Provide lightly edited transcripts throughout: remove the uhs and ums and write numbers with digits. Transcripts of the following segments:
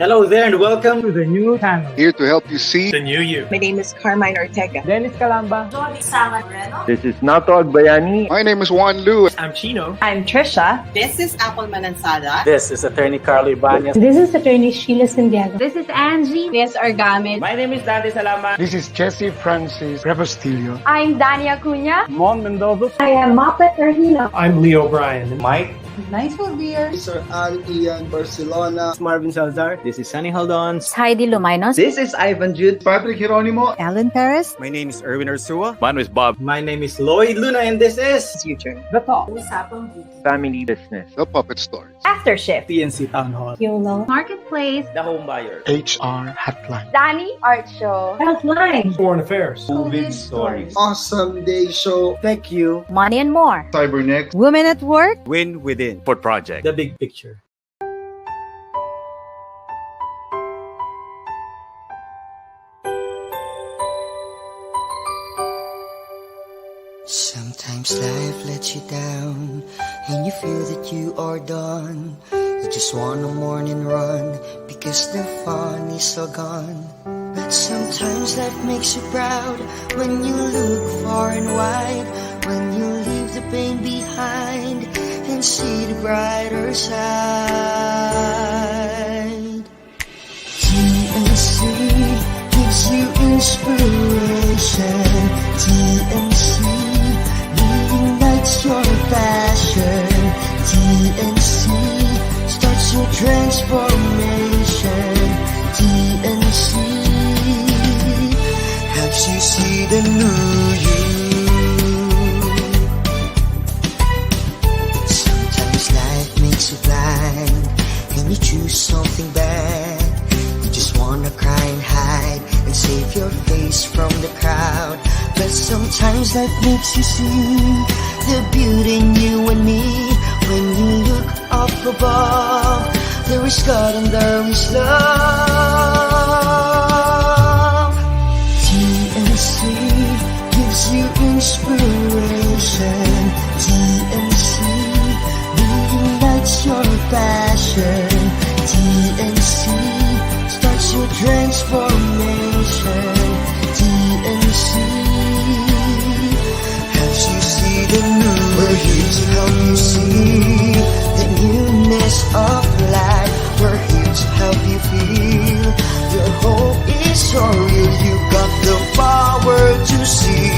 Hello there and welcome to the new channel. Here to help you see the new you. My name is Carmine Ortega. Dennis Calamba. This is Nato Agbayani. My name is Juan Lu. I'm Chino. I'm Trisha. This is Apple Manansala. This is Attorney Carlo Ibanez. This is Attorney Sheila Santiago. This is Angie. This is Argamid. My name is Dante Salama. This is Jesse Francis Rebastillo. I'm Dania Cunha. Mon Mendoza. I am Muppet Erhino. I'm Leo Bryan. Mike. Nice for beer. Sir Al Ian Barcelona. Marvin Salazar. This is Sunny Haldons. Heidi Lumainos. This is Ivan Jude. Patrick Geronimo. Alan Perez. My name is Erwin Ursua. My name is Bob. My name is Lloyd Luna and this is Future. The Talk. Family Business. The Puppet Stories. Aftershift. PNC Town Hall. YOLO. Marketplace. The Home Buyer. HR Hotline. Danny Art Show. Healthline. Foreign Affairs. COVID Stories. Awesome Day Show. Thank you. Money and more. Cybernext. Women at Work. Win Within. Port Project. The Big Picture. Sometimes life lets you down and you feel that you are done. You just want a morning run because the fun is all gone. But sometimes life makes you proud when you look far and wide, when you leave the pain behind and see the brighter side. TNC gives you inspiration. TNC ignites your passion. TNC starts your transformation. TNC helps you see the new you. Sometimes life makes you blind and you choose something bad. You just wanna cry and hide and save your face from the crowd. But sometimes life makes you see the beauty in you and me. When you look up above, there is God and there is love. TNC gives you inspiration. TNC ignites your passion. TNC starts your transformation. TNC helps you see the new. We're here to help you see the newness of life. We're here to help you feel your hope is so real. You got the power to see.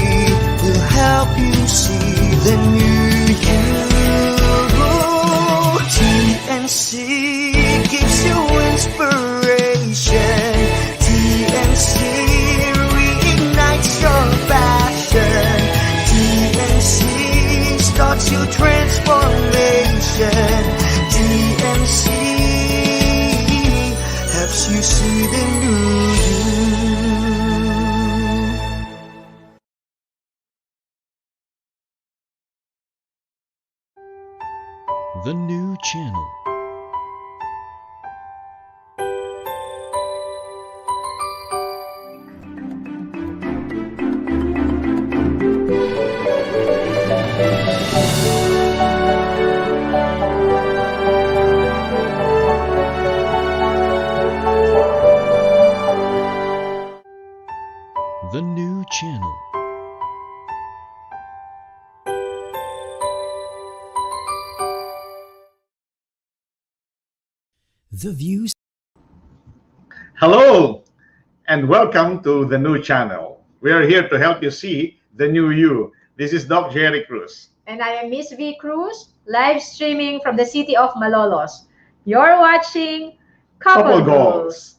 We'll help you see the new you. TNC gives you inspiration. TNC reignites your passion. TNC starts your transformation. TNC helps you see the new you. The new channel. The new channel. The views. Hello and welcome to the new channel. We are here to help you see the new you. This is Doc Gerry Cruz. And I am Miss V. Cruz, live streaming from the city of Malolos. You're watching Couple Goals.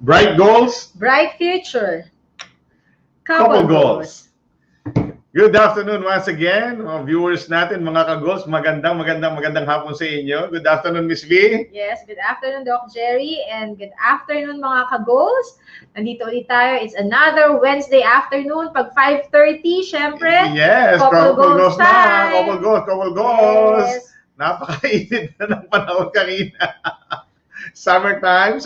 Bright goals, bright future. couple goals. Good afternoon once again, mga viewers natin, mga ka-goals. Magandang hapon sa inyo. Good afternoon, Miss V. Yes, good afternoon, Doc Gerry, and good afternoon, mga ka-goals. Nandito ulit tayo. It's another Wednesday afternoon, pag 5:30, syempre. Yes, couple goals na. time. Couple goals. Yes. Napakainit na ng panahon kanina. Summertime.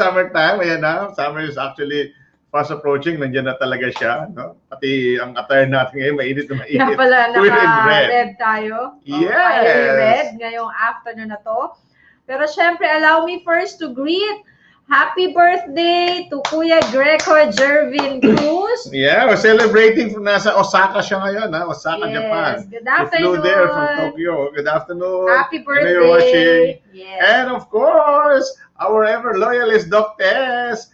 Ayan na. Summer is actually fast approaching. Nandiyan na talaga siya. No? Pati ang attire natin ngayon, mainit na mainit. Kaya pala, We're in naka-red tayo. Yes. Fiery red ngayong afternoon na to. Pero syempre, allow me first to greet happy birthday to Kuya Greco Jervin Cruz. Yeah, we're celebrating from nasa Osaka siya ngayon, ha? Osaka, Yes. Japan. Good We flew afternoon. there from Tokyo. Good afternoon. Happy I know you're birthday. watching. Yes. And of course, our ever loyalist Doc Cruz,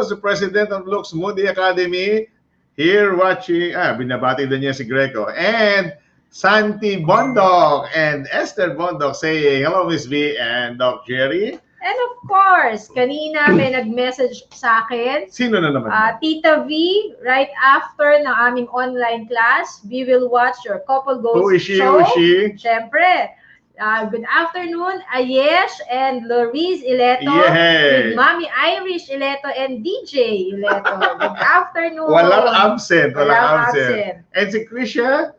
the president of Lux Moody Academy, here watching. Binabati din niya si Greco. And Santi Bondok and Esther Bondok saying, hello, Miss V and Doc Gerry. And of course, kanina may nag-message sa akin. Sino na naman? Tita V, right after ng aming online class, we will watch your Couple Goals Who is she? show. Who is she? Siyempre. Good afternoon, Ayesh and Luis Ileto. Yay! With Mommy Irish Ileto and DJ Ileto. Good afternoon. Walang absent. absent. And si Krisha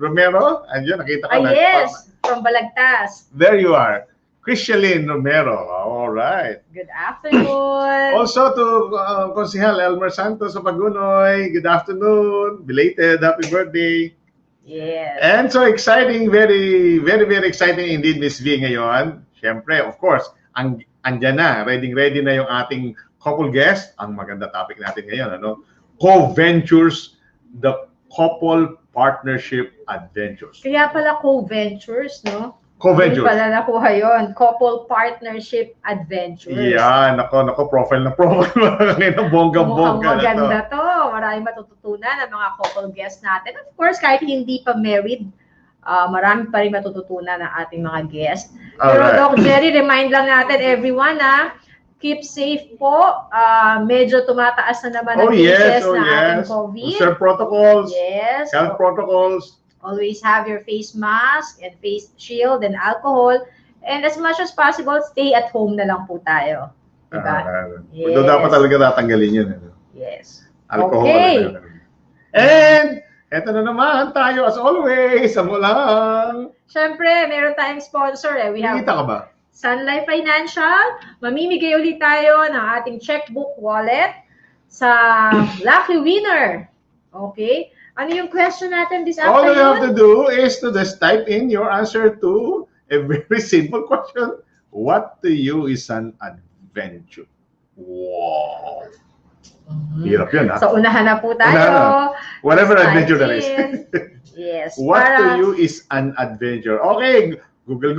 Romero, andyan, nakita ko na. Yes, from Balagtas. There you are. Krishalyn Romero. All right. Good afternoon. Also to Konsehal Elmer Santos sa Pagunoy. Good afternoon. Belated. Happy birthday. Yes. And so exciting, very exciting indeed, Miss V ngayon. Siyempre, of course, andyan na. Ready na yung ating couple guest. Ang maganda topic natin ngayon, ano? Co-Ventures, the Couple Partnership Adventures. Kaya pala co-ventures, no? Co-Ventures. Hindi pala nakuha yun. Couple Partnership Adventures. Yeah, nako, profile na ngayon, bongga-bongga Mukhang na to. maganda to. Marami matututunan ang mga couple guests natin. Of course, kahit hindi pa married, marami pa rin matututunan ng ating mga guests. Pero Alright. Doc Gerry, remind lang natin everyone keep safe po. Medyo tumataas na naman ang cases na ating COVID. Observe protocols. Yes. Health protocols. Always have your face mask and face shield and alcohol. And as much as possible, stay at home na lang po tayo. Diba? Yes. Dapat talaga tatanggalin yun. Yes. Alcohol. Okay. And eto na naman tayo as always. Amo lang. Siyempre, meron tayong sponsor. We have Kita ka ba? Sun Life Financial. Mamimigay ulit tayo ng ating checkbook wallet sa Lucky Winner. Okay? Ano yung question natin this All afternoon? you have to do is to just type in your answer to a very simple question. What to you is an adventure? Wow. Hirap yun, ha? So, unahan na po tayo. Whatever Type adventure that is. in. Yes. What to you is an adventure? Okay, Google.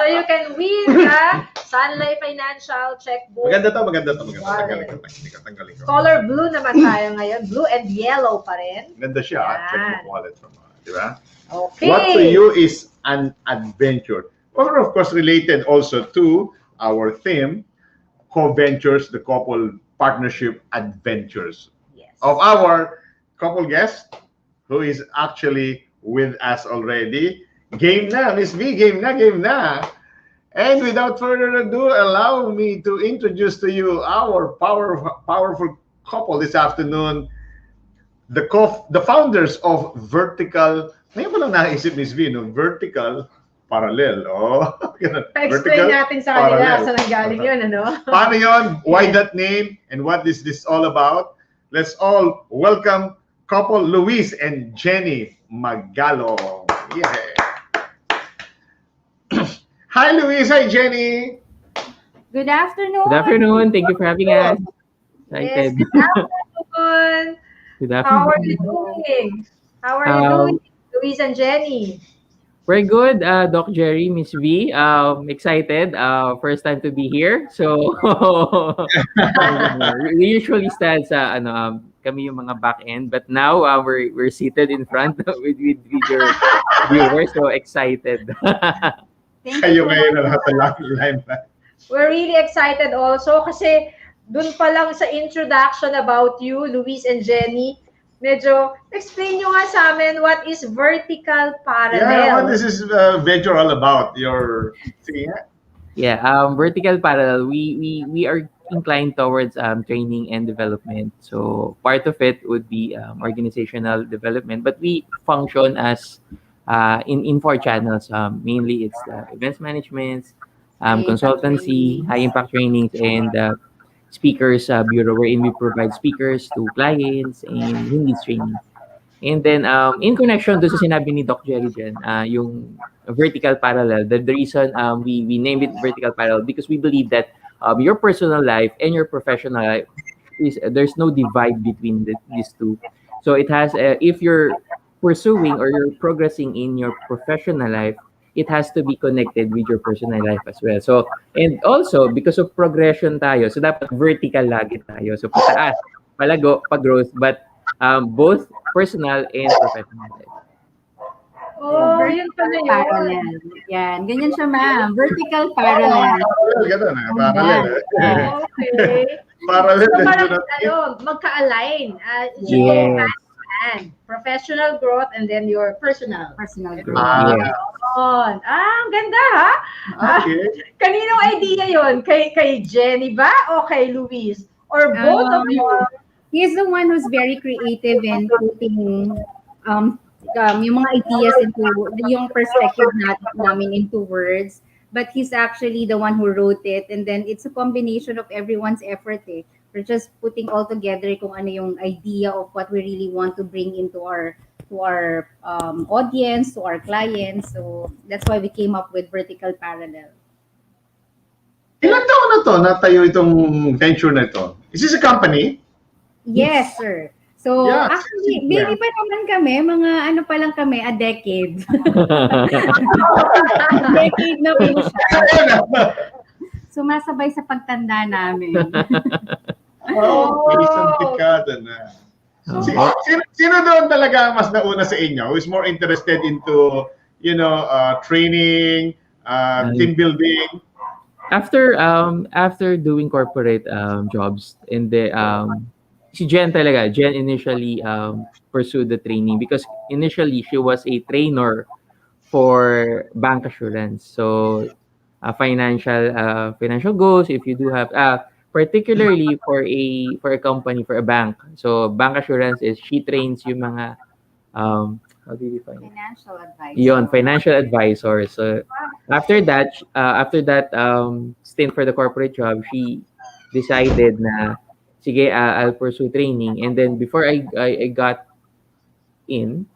So, you can win the Sun Life Financial checkbook. Maganda to. Wallet. Tanggalin ko. Color blue naman tayo ngayon. Blue and yellow pa rin. Ganda siya, Yan. checkbook wallet from, di ba? Okay. What to you is an adventure? Or of course related also to our theme, Co-Ventures, the Couple Partnership Adventures. Yes. Of our couple guest, who is actually with us already. Game na, Miss V, game na. And without further ado, allow me to introduce to you our powerful couple this afternoon, the founders of Vertical. Ngayon ko lang naisip, Miss V, no? Vertical Parallel. Oh, Pa-explain natin sa kanila saan nanggaling yun, ano? Paano yun? Why that name? And what is this all about? Let's all welcome couple Luis and Jenny Magalong. Yeah. Hi, Luis. Hi, Jenny. Good afternoon. Good afternoon. Thank you for having us. Yes, Excited. good afternoon. Good How are afternoon. you doing? How are you doing, Luis and Jenny? We're good, Doc Gerry, Miss V. Excited. First time to be here. So, we usually stand sa kami yung mga back end, but now we're seated in front with your viewers. So excited. Thank Kayo you. ngayon na lahat ng line. we're really excited also kasi dun pa lang sa introduction about you, Luis and Jenny, medyo explain nyo nga sa amin what is vertical parallel. Yeah, what this is venture all about? Your sige nga. Yeah, vertical parallel. We are inclined towards training and development. So part of it would be organizational development, but we function as in four channels. Mainly it's events management, consultancy, high impact trainings, and speakers bureau, wherein we provide speakers to clients and hindi training. And then, in connection doon sa sinabi ni Doc Gerry dyan, yung vertical parallel, the reason we named it vertical parallel because we believe that your personal life and your professional life there's no divide between these two. So it has, if you're pursuing or you're progressing in your professional life, it has to be connected with your personal life as well. So, and also, because of progression tayo, so dapat vertical lagi tayo. So, pataas, palago, pag-growth, but both personal and professional life. Oh, yun pala yun. Parallel. Yan. Ganyan siya, ma'am. Vertical parallel. Ganun eh. Parallel eh. Okay. Parallel. So, parang magka-align. Yes. Professional growth and then your personal growth. Yes. Ang ganda ha? Okay. Kaninong idea yon? Kay Jenny ba o kay Luis? Or both of you? He's the one who's very creative in putting yung mga ideas into yung perspective namin into words. But he's actually the one who wrote it, and then it's a combination of everyone's effort. We're just putting all together kung ano yung idea of what we really want to bring into our audience, to our clients. So that's why we came up with vertical parallel. Ilang taon na to natayo itong venture na ito? Is this a company? Yes, sir. So, Yeah, actually, baby pa naman kami, mga ano pa lang kami, a decade. A decade na po siya. Sumasabay sa pagtanda namin. Isang dekada na. Sino doon talaga mas nauna sa inyo? Who is more interested into, training, team building? After doing corporate jobs in the si Jen talaga. Jen initially pursued the training because initially she was a trainer for bank assurance. So financial goals, if you do have particularly for a company, for a bank. So bank assurance is she trains yung mga how do you define it? Financial advisor. Yon, financial advisor. So after that stint for the corporate job, she decided na sige, I'll pursue training. And then before I got in,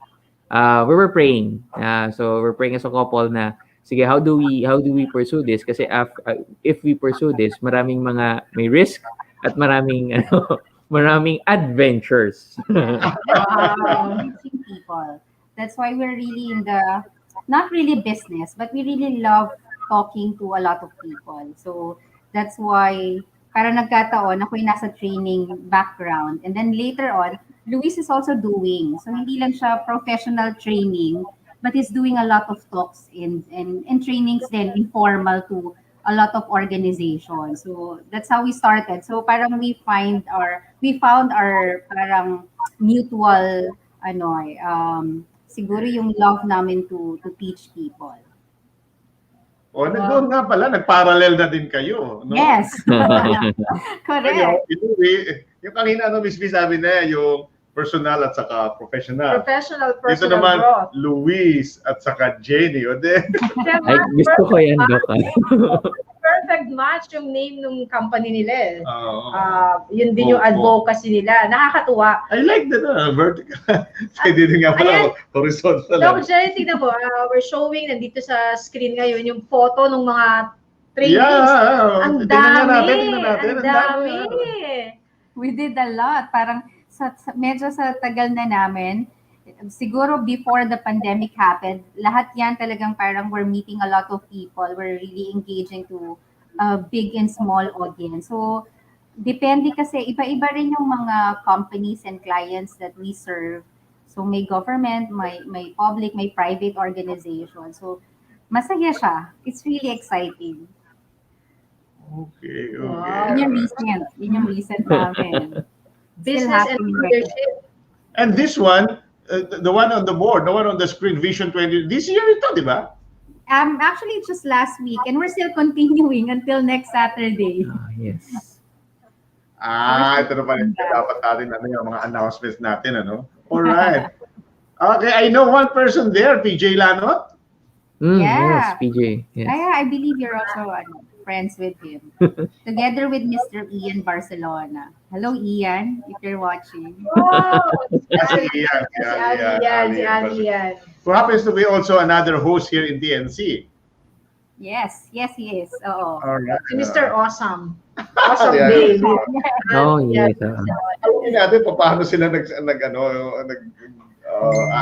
we were praying. So we're praying as a couple na sige, how do we pursue this? Kasi if we pursue this, may risk at maraming adventures. Reaching people. That's why we're really in the not really business, but we really love talking to a lot of people. So that's why para nagkataon, ako yung nasa training background. And then later on, Luis is also doing. So hindi lang siya professional training, but he's doing a lot of talks and trainings then informal to a lot of organizations. So that's how we started. So parang we found our parang mutual siguro yung love namin to teach people. Doon nga pala, nag-parallel na din kayo. No? Yes. Correct. Yung kanina, Miss V sabi na yung personal at saka professional. Personal Dito naman, growth. Luis at saka Jenny. Ay, gusto ko yan, Doc. Perfect match yung name ng company nila. Yun din yung advocacy nila. Nakakatuwa. I like that, vertical. Pwede din nga pala, horizontal. Doc Gerry, tignan mo, we're showing, nandito sa screen ngayon, yung photo ng mga trainees. Ang dami. We did a lot. Parang medyo sa tagal na namin, siguro before the pandemic happened, lahat yan talagang parang we're meeting a lot of people. We're really engaging to a big and small audience. So, depende kasi, iba-iba rin yung mga companies and clients that we serve. So, may government, may public, may private organization. So, masaya siya. It's really exciting. Okay, okay. Wow. Yun yung recent namin. Still Business and happening right leadership. And this one, the one on the board, the one on the screen, Vision 20, this year ito, di ba? Actually, it's just last week, and we're still continuing until next Saturday. Yes. Ito na pala. Dapat natin yung mga announcements natin, ano? Alright. Okay, I know one person there, PJ Lanot. Yeah. Yes, PJ. Yes. I believe you're also friends with him. Together with Mr. Ian Barcelona. Hello, Ian, if you're watching. Oh, Ian. Who happens to be also another host here in DNC. Yes, he is. Oo. Alright. Mr. Awesome. Awesome Dave. Oh, yes. Alam natin paano sila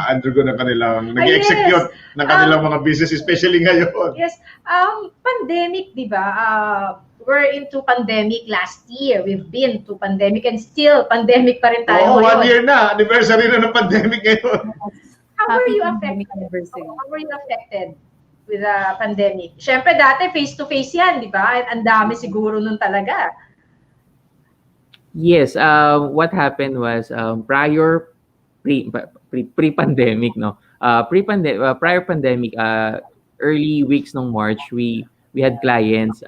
undergo ng kanilang, nag-execute ng kanilang mga business, especially ngayon. Yes. Pandemic, di ba? We're into pandemic last year. We've been to pandemic and still pandemic pa rin tayo. 1 year na. Anniversary na ng pandemic ngayon. How were you affected? How were you affected with the pandemic? Siyempre, dati face-to-face yan, di ba? Ang dami siguro nun talaga. Yes. What happened was pre-pandemic, no? Prior pandemic, early weeks ng March, we had clients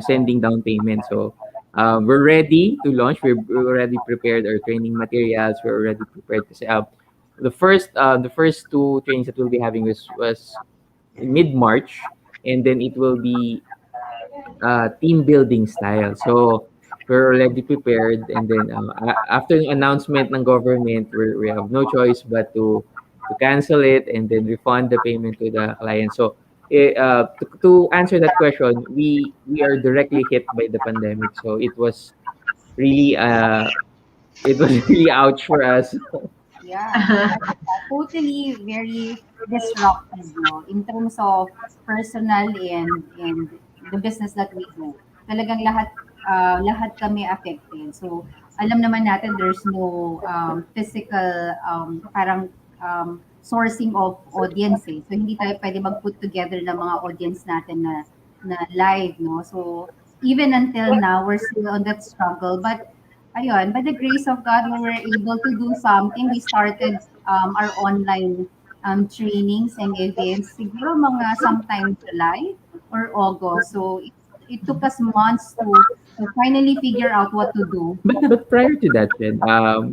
sending down payment. So we're ready to launch. We're already prepared our training materials. We're already prepared to set up. The first two trainings that we'll be having was mid-March, and then it will be team building style. So we're already prepared, and then after the announcement ng government, we have no choice but to cancel it and then refund the payment to the client. So to answer that question, we are directly hit by the pandemic. So it was really ouch for us. Yeah, totally very disruptive, no? In terms of personal and the business that we do. Talagang lahat kami affected. So alam naman natin there's no physical sourcing of audience. So hindi tayo pwede mag-put together ng mga audience natin na live, no? So even until now we're still on that struggle, but ayun, by the grace of God, we were able to do something. We started our online trainings and events siguro mga sometime July or August. So it took us months to finally figure out what to do. But prior to that, then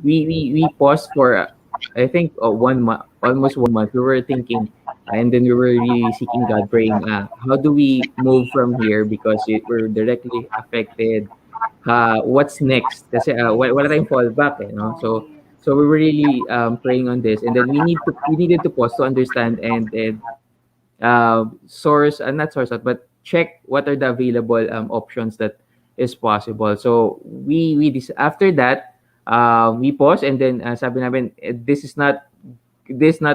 we paused for I think 1 month, almost 1 month. We were thinking, and then we were really seeking God, praying, how do we move from here, because we're directly affected. What's next? Kasi wala tayong fallback, eh, no? So we were really praying on this, and then we needed to pause to understand and but check what are the available options that is possible. So after that we pause, and then sabi namin, this is not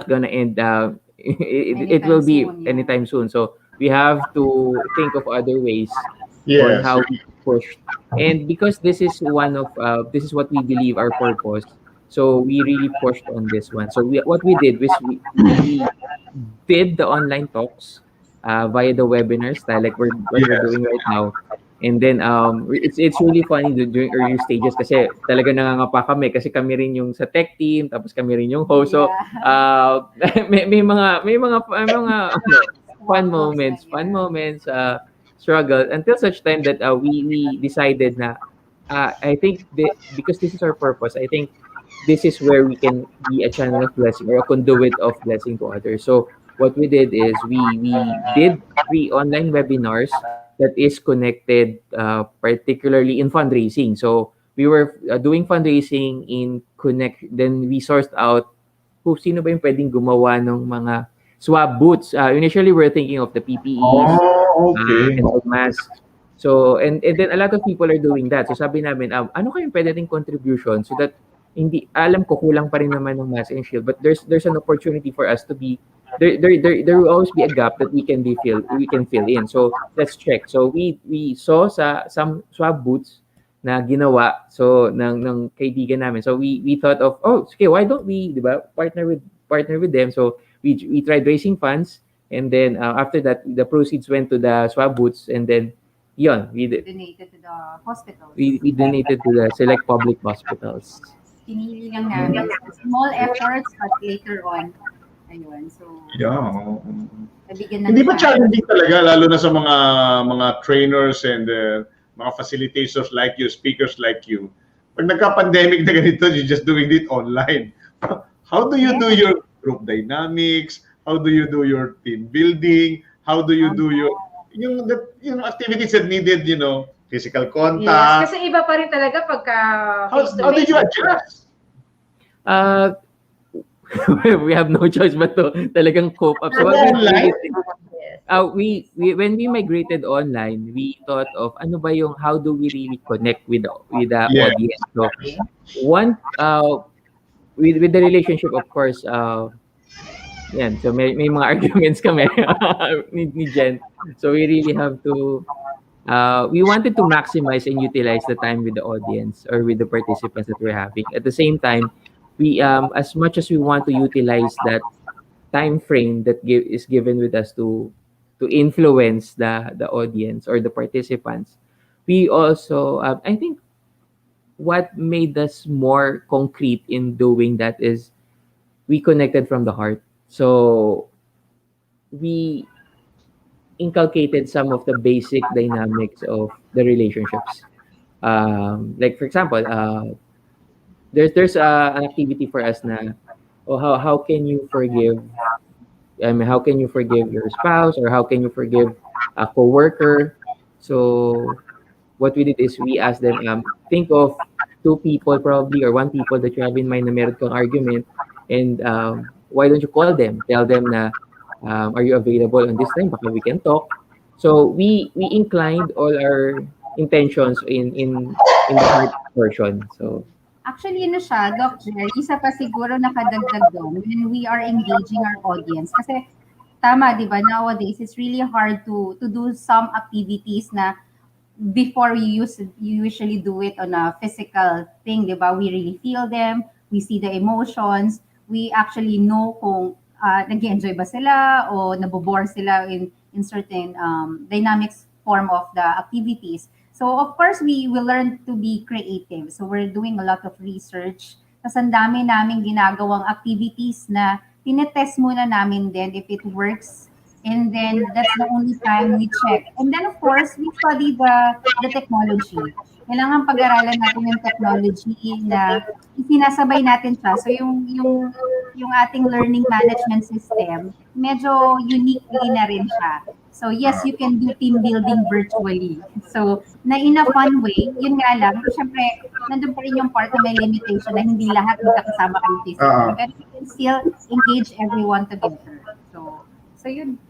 gonna end. It will be anytime soon. So we have to think of other ways on how we push. And because this is what we believe our purpose, so we really pushed on this one. So what we did was we did the online talks via the webinar style, like we're doing right now. And then it's really funny during early stages kasi talaga nangangapa kami kasi kami rin yung sa tech team, tapos kami rin yung host. So may mga fun moments, struggle until such time that we decided na I think because this is our purpose, I think this is where we can be a channel of blessing or a conduit of blessing to others. So what we did is we did 3 online webinars that is connected particularly in fundraising. So we were doing fundraising then we sourced out kung sino ba yung pwedeng gumawa ng mga swab booths. Initially we were thinking of the PPEs and the masks. So and then a lot of people are doing that. So sabi namin, ano kayong pwede ding contribution so that hindi alam ko kulang pa rin naman ng mask and shield, but there's an opportunity for us to be there will always be a gap that we can fill in. So let's check. So we saw some swab booths na ginawa ng kaibigan namin. So we thought of, okay, why don't we, di ba, partner with them. So we tried raising funds, And then after that, the proceeds went to the swab booths, and then yun, Donated to the hospitals. we donated to the select public hospitals. Pinili lang namin. Small efforts, but later on, ayun. So, Yeah. nabigyan ng Hindi ba chance. challenging talaga, lalo na sa mga trainers and mga facilitators like you, speakers like you? Pag nagka-pandemic na ganito, you're just doing it online. How do you do your group dynamics? How do you do your team building? How do you do yung activities that needed, physical Yes, contact? kasi iba pa rin talaga pagka How did you adjust? We have no choice but to talagang cope up. So Online? when we migrated online, we thought of how do we really connect with the audience. So one with the relationship, of course, yan. So may mga arguments kami ni Jen. So we really have to we wanted to maximize and utilize the time with the audience or with the participants that we're having. At the same time, we as much as we want to utilize that time frame that is given with us to influence the audience or the participants, we also I think what made us more concrete in doing that is we connected from the heart. So we inculcated some of the basic dynamics of the relationships. Like for example, there's an activity for us na, how can you forgive? How can you forgive your spouse, or how can you forgive a coworker? So what we did is we asked them, think of two people probably or one people that you have in mind na meron kang argument, and why don't you call them? Tell them na, are you available on this time? Baka we can talk. So we inclined all our intentions in the heart portion. So Actually, siya, Doc Gerry, isa pa siguro nakadagdag doon when we are engaging our audience. Kasi, tama, di ba, nowadays, it's really hard to do some activities na before you usually do it on a physical thing, di ba? We really feel them, we see the emotions, we actually know kung nag-enjoy ba sila o nabobore sila in certain dynamics form of the activities. So, of course, we will learn to be creative. So, we're doing a lot of research. Tapos, ang dami naming ginagawang activities na tinetest muna namin din if it works. And then, that's the only time we check. And then, of course, we study the technology. Kailangan pag-aralan natin yung technology na sinasabay natin siya. So, yung ating learning management system, medyo uniquely na rin siya. So, yes, you can do team building virtually. So, na in a fun way, yun nga lang, syempre, nandun pa rin yung part na may limitation na hindi lahat magkakasama kayo physically. But you can still engage everyone together. So yun.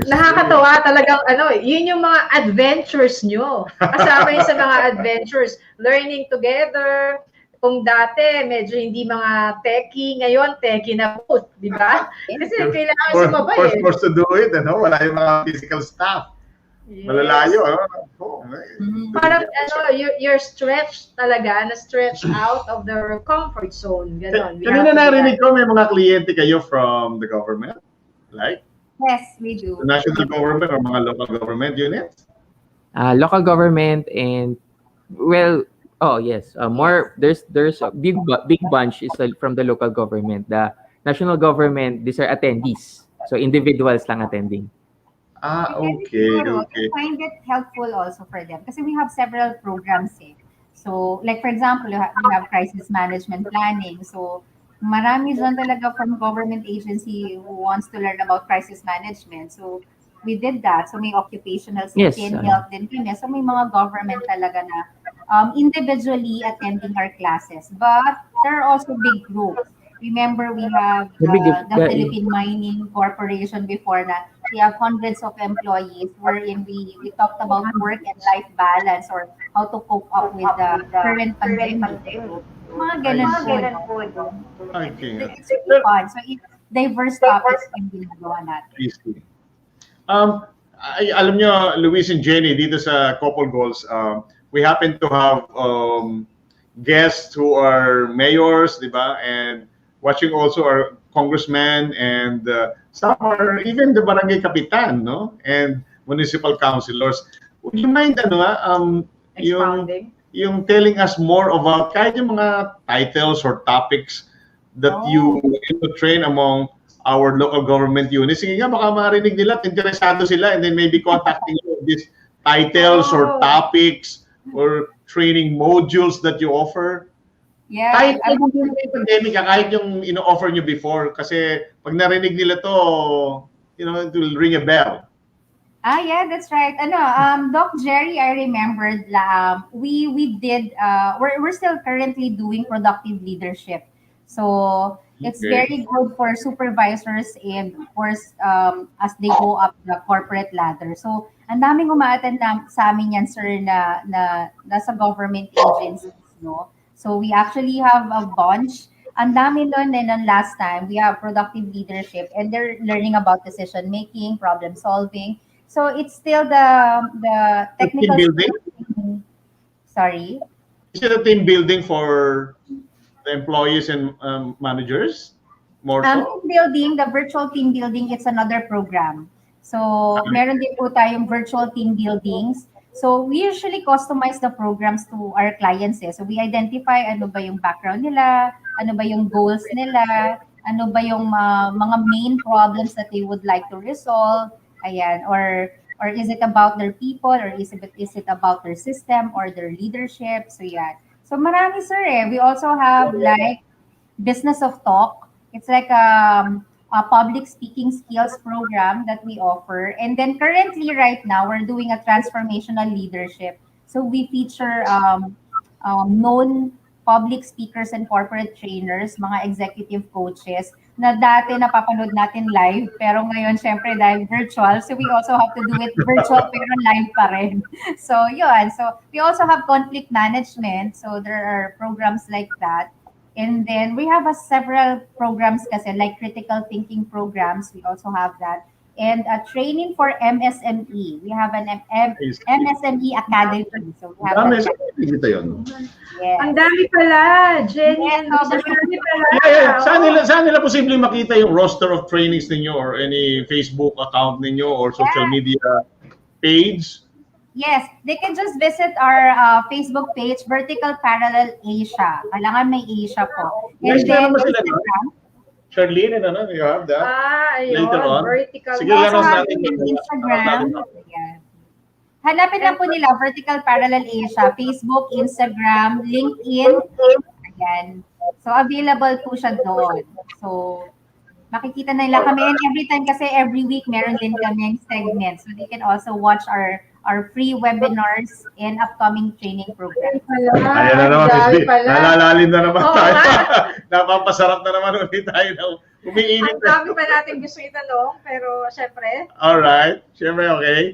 Nakakatawa talagang yun yung mga adventures nyo. Kasama yun sa mga adventures. Learning together. Kung dati, medyo hindi mga techie, ngayon, techie na po, di ba? Kasi kailangan sumabay. Forced to do it, wala yung mga physical staff. Yes. Malalayo, Parang, you're stretched talaga, na-stretch out of their comfort zone. Ganon. Kanina narinig ko, may mga kliyente kayo from the government? Like? Yes, we do. The national government or mga local government units? Local government and, well, yes. More there's a big bunch is from the local government. The national government, these are attendees. So individuals lang attending. Okay. I find it helpful also for them kasi we have several programs eh. So like for example, we have crisis management planning. So marami dyan talaga from government agency who wants to learn about crisis management. So we did that. So may occupational safety and health din kami. So may mga government talaga na individually attending our classes. But there are also big groups. Remember, we have the Philippine Mining Corporation before na we have hundreds of employees wherein we talked about work and life balance or how to cope up with the current pandemic. Mga ganun po. Okay. It's really fun. So it's diverse topics yung ginagawa natin. Alam nyo, Luis and Jenny, dito sa Couple Goals, we happen to have guests who are mayors, di ba? And watching also our congressmen, and some are even the barangay kapitan, no? And municipal councilors. Would you mind yung telling us more about kahit yung mga titles or topics that you train among our local government units? Sige nga, baka marinig nila at interesado sila, and then maybe contacting you with these titles or topics or training modules that you offer. Yeah. Kahit yung pandemic, kahit yung ino-offer nyo before, kasi pag narinig nila to, it will ring a bell. Yeah, that's right. Doc Gerry, I remembered we did we're still currently doing productive leadership. So it's very good for supervisors and of course as they go up the corporate ladder. So ang daming umaattend sa amin yan, sir, na nasa government agencies, no? So we actually have a bunch. Ang dami nun, and then last time we have productive leadership and they're learning about decision making, problem solving. So it's still the technical team building? Sorry? Is it a team building for the employees and managers? More so? Team building, the virtual team building, it's another program. So meron din po tayong virtual team buildings. So we usually customize the programs to our clients. So we identify ano ba yung background nila, ano ba yung goals nila, ano ba yung mga main problems that they would like to resolve. Ayan, or is it about their people, or is it about their system or their leadership? So yeah. So marami, sir. We also have like business of talk. It's like a public speaking skills program that we offer. And then currently right now we're doing a transformational leadership. So we feature known public speakers and corporate trainers, mga executive coaches na dati napapanood natin live, pero ngayon syempre dahil virtual, so we also have to do it virtual pero live pa rin. So yun, so we also have conflict management, so there are programs like that. And then we have several programs kasi like critical thinking programs, we also have that. And a training for MSME. We have an MSME Academy. So we have dito yun. Yes. Ang dami pala, Jenny. Ang dami pala. Saan nila posibleng makita yung roster of trainings ninyo or any Facebook account ninyo or social media page? Yes, they can just visit our Facebook page, Vertical Parallel Asia. Kailangan may Asia po. And then Instagram. Charlene, and you have that ayun, later on. Vertical. Sige, lanos natin. Instagram. Hanapin lang po nila, Vertical Parallel Asia, Facebook, Instagram, LinkedIn. Ayan. So, available po siya doon. So, makikita na nila kami. And every time kasi, every week, meron din kami segment. So, they can also watch our free webinars and upcoming training programs. Ayan na naman, Miss B. Nalalalim na naman tayo. Napapasarap na naman ulit tayo na umiinit. Ang dami pa natin gusto itanong, pero syempre. Alright. Syempre, okay.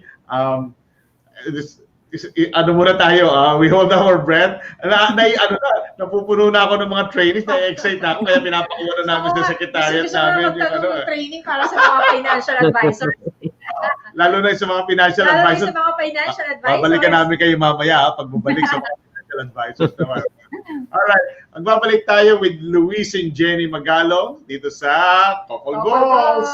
Ano muna tayo, we hold our breath. Napupuno na ako ng mga trainees, na-excite na ako, kaya pinapakuha na namin sa secretariat namin. Gusto mo training para sa mga financial advisors. Lalo na sa mga financial advisors. Babalikan namin kayo mamaya pag bumalik sa mga financial advisors naman. Alright, magbabalik tayo with Luis and Jenny Magalong dito sa Couple Goals.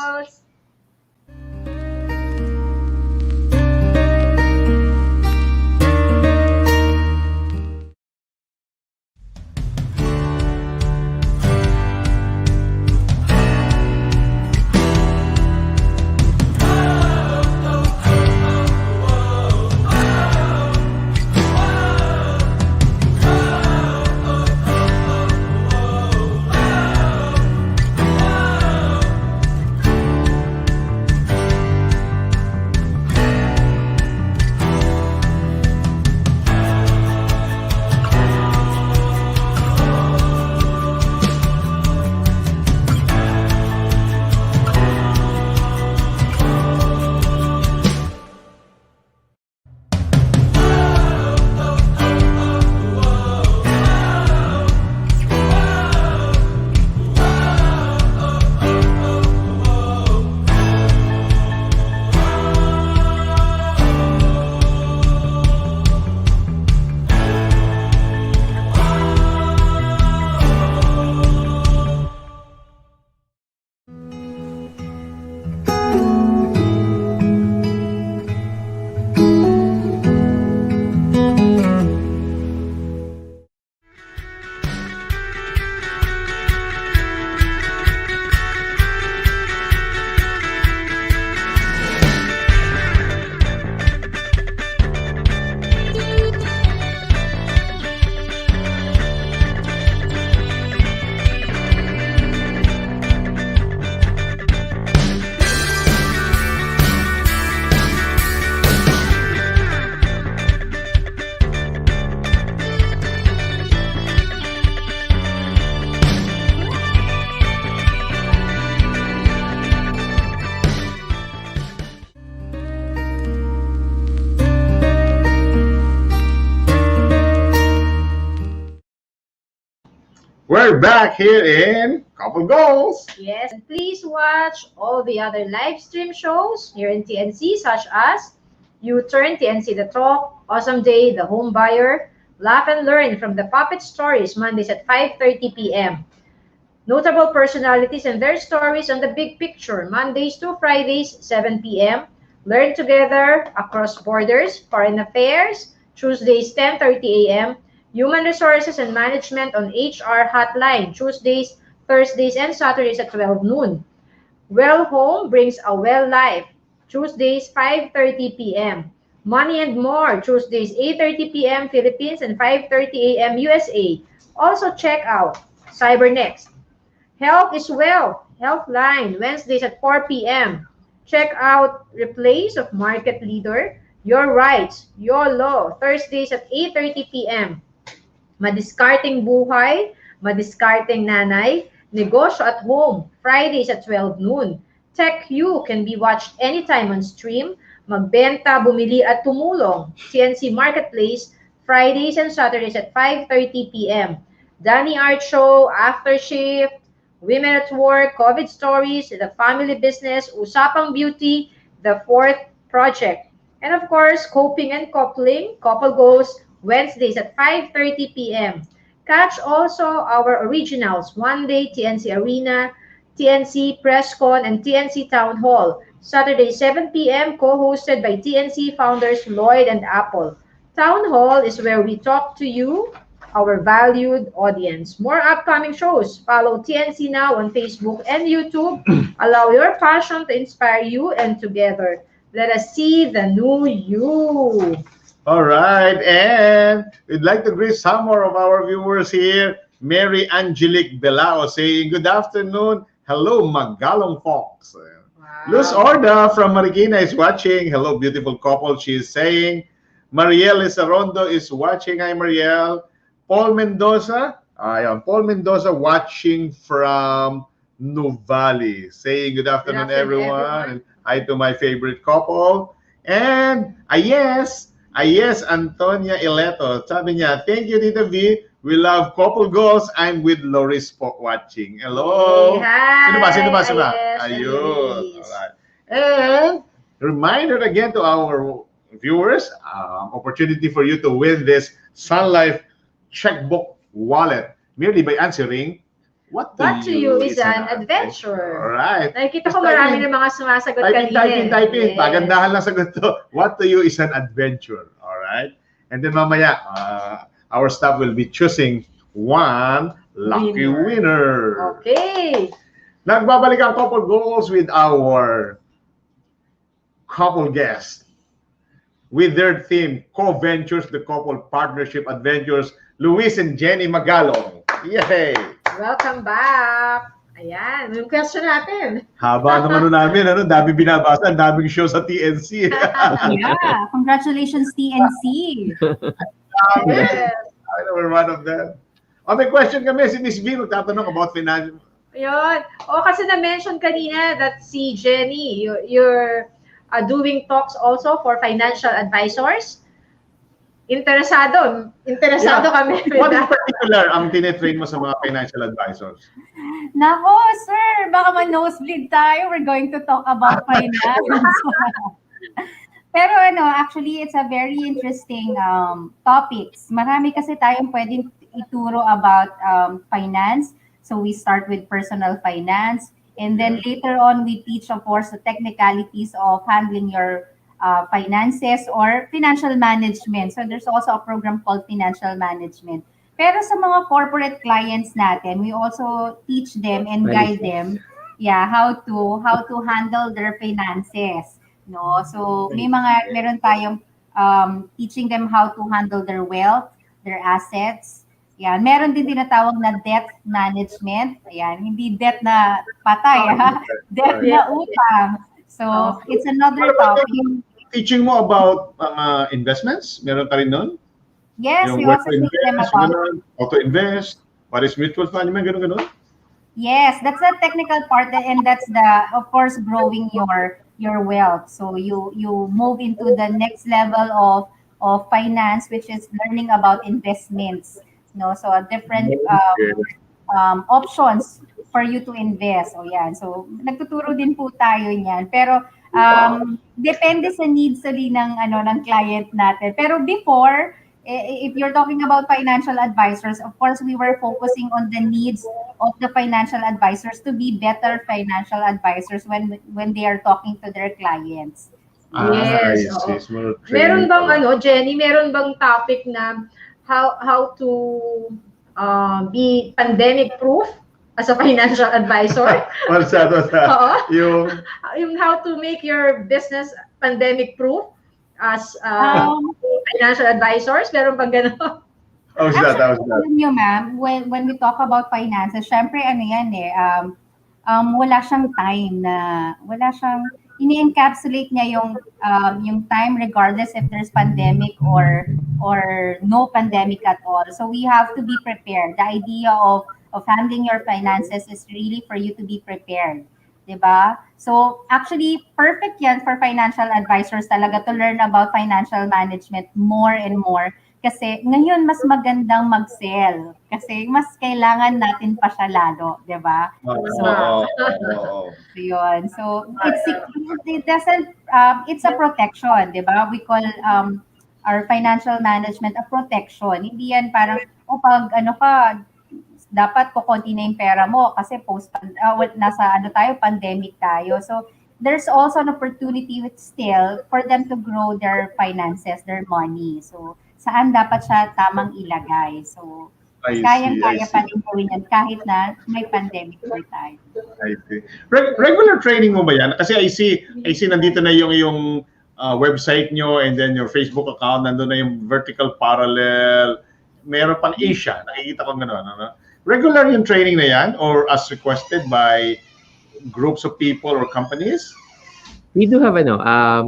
We're back here in Couple Goals. Yes, and please watch all the other live stream shows here in TNC, such as U-Turn, TNC The Talk, Awesome Day, The Home Buyer, Laugh and Learn from the Puppet Stories, Mondays at 5:30 p.m. Notable personalities and their stories on the big picture, Mondays to Fridays, 7 p.m. Learn Together Across Borders, Foreign Affairs, Tuesdays, 10:30 a.m. Human Resources and Management on HR Hotline, Tuesdays, Thursdays, and Saturdays at 12 noon. Well Home brings a well life, Tuesdays, 5:30 p.m. Money and More, Tuesdays, 8:30 p.m. Philippines and 5:30 a.m. USA. Also check out CyberNext. Health is Wealth, Healthline, Wednesdays at 4 p.m. Check out Replays of Market Leader, Your Rights, Your Law, Thursdays at 8:30 p.m. Madiskarteng Buhay, Madiskarteng Nanay, Negosyo at Home, Fridays at 12 noon. Tech You can be watched anytime on stream. Magbenta, Bumili at Tumulong, TNC Marketplace, Fridays and Saturdays at 5:30 p.m. Danny Art Show, After Shift, Women at Work, COVID Stories, The Family Business, Usapang Beauty, The Fourth Project. And of course, Coping and Coupling, Couple Goals, Wednesdays at 5:30 p.m. Catch also our originals, One Day, TNC Arena, TNC Presscon, and TNC Town Hall. Saturday, 7 p.m., co-hosted by TNC founders Lloyd and Apple. Town Hall is where we talk to you, our valued audience. More upcoming shows. Follow TNC Now on Facebook and YouTube. Allow your passion to inspire you, and together, let us see the new you. All right, and we'd like to greet some more of our viewers here. Mary Angelique Belao saying, good afternoon. Hello, Magalong folks. Luz Orda from Marikina is watching. Hello, beautiful couple. She is saying. Marielle Sarondo is watching. Hi, Marielle. Paul Mendoza. Paul Mendoza watching from Nuvali. Saying good afternoon, everyone. And hi to my favorite couple. And yes, Antonia Ileto. Sabi niya, thank you, Tita V. We love Couple Goals. I'm with Loris po watching. Hello. Hey, hi. Sino ba? Yes, Ayun. Alright. And reminder again to our viewers, opportunity for you to win this Sun Life checkbook wallet merely by answering what to you is an adventure. Alright. Nakikita ko marami ng mga sumasagot kanina. Type in. Pagandahan lang sagot to. What to you is an adventure. Alright. And then mamaya, our staff will be choosing one lucky winner. Okay. Nagbabalik ang Couple Goals with our couple guests with their theme, Co-Ventures, the Couple Partnership Adventures, Luis and Jenny Magalong. Yay! Welcome back. Ayan, yung question natin. Haba naman namin, dami binabasa, daming show sa TNC. Yeah, congratulations TNC. Yes. I know we're one of them. May question kami, si Miss B magtatanong about financial. Ayun. Kasi na-mention kanina that si Jenny, you're doing talks also for financial advisors. Interesado kami. What in particular ang tinetrain mo sa mga financial advisors? Nako, sir, baka ma-nosebleed tayo. We're going to talk about finance. Pero actually, it's a very interesting topics. Marami kasi tayong pwedeng ituro about finance. So we start with personal finance. And then later on, we teach, of course, the technicalities of handling your finances or financial management. So there's also a program called financial management. Pero sa mga corporate clients natin, we also teach them and guide them how to handle their finances. No? So meron tayong teaching them how to handle their wealth, their assets. Yan, meron din tinatawag na debt management. Ayan, hindi debt na patay, debt na utang. So, it's another topic. Teaching mo about investments? Meron pa rin nun? Yes, we also teach them about how to invest, what is mutual fund, ganun. Yes, that's the technical part, and that's of course, growing your wealth. So you move into the next level of finance, which is learning about investments. So a different options for you to invest. O yan. So, nagtuturo din po tayo niyan. Pero, depende sa needs uli ng client natin. Pero before, if you're talking about financial advisors, of course, we were focusing on the needs of the financial advisors to be better financial advisors when they are talking to their clients. Yes. Meron bang Jenny, meron bang topic na how to be pandemic proof as a financial advisor? What's that? Yung how to make your business pandemic proof as financial advisors, meron bang gano'n? How's that? Alam nyo, ma'am, when we talk about finances, syempre wala siyang time ini-encapsulate niya yung time regardless if there's pandemic or no pandemic at all. So we have to be prepared. The idea of handling your finances is really for you to be prepared. Diba? So actually, perfect yan for financial advisors talaga to learn about financial management more and more. Kasi ngayon, mas magandang mag-sell. Kasi mas kailangan natin pa siya lalo, di ba? Yun. So, it's a protection, di ba? We call our financial management a protection. Hindi yan parang, dapat kukunti na yung pera mo kasi pandemic tayo. So, there's also an opportunity still for them to grow their finances, their money. So, saan dapat siya tamang ilagay. So, kayang-kaya pa rin gawin yan kahit na may pandemic po tayo. I see. Regular training mo ba yan? Kasi I see nandito na yung website nyo and then your Facebook account, nandun na yung vertical parallel. Meron pang Asia. Nakikita ko gano'n. Regular yung training na yan or as requested by groups of people or companies? We do have